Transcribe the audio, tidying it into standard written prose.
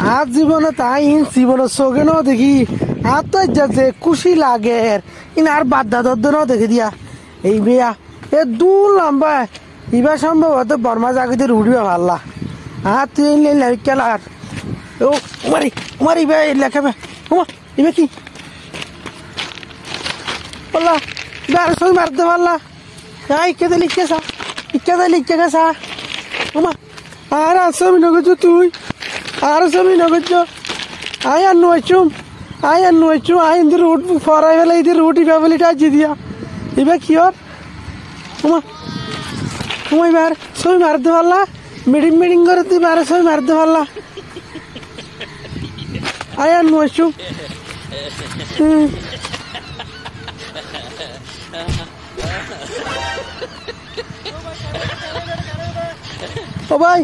আর জীবনে তাই জীবনে চোখে ন দেখি আর তো যে খুশি লাগে ইন আর বাদ্যা দদ্দ ন দেখে দিয়া এই বিয়া এ দূর লম্বা ইবা সম্ভব হয়তো বর্মা জাগিতে উড়িবা ভাল্লা আর তুই খেলার ও উমারি উমারি বে লেখাবে উমা ইবে কি বললা গার সই মারতে পারলা ইকে লিখে গেছা উমা আর ছবি নগেছ তুই আর ছবি নগেছ আই আর নুয়াইছুম আই ইন্দি রুট ফরাই ফেলে ইদি রুটি ফ্যামিলিটা আজি দিয়া এবার কি ওর উমা উমা এবার ছবি মারতে পারলা মিটিং করে তুই বারে ছবি মারতে পারলা আই আর নুয়াইছুম ও ভাই